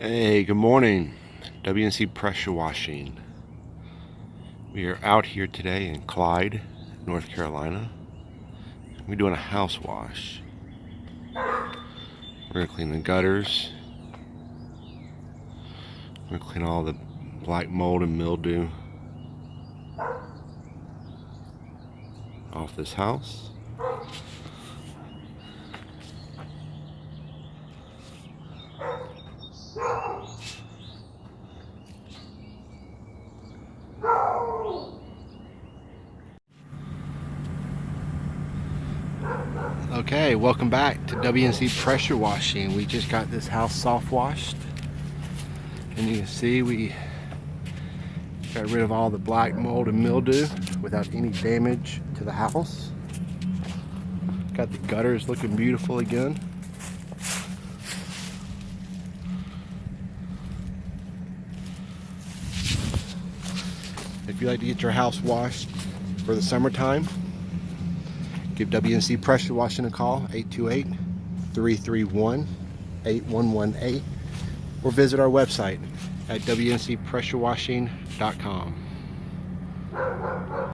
Hey, good morning. WNC pressure washing. We are out here today in Clyde, North Carolina. We're doing a house wash. We're gonna clean the gutters. We're gonna clean all the black mold and mildew off this house. Okay, welcome back to WNC pressure washing. We just got this house soft washed, and you can see we got rid of all the black mold and mildew without any damage to the house. Got the gutters looking beautiful again. If you'd like to get your house washed for the summertime, give WNC Pressure Washing a call, 828-331-8118, or visit our website at wncpressurewashing.com.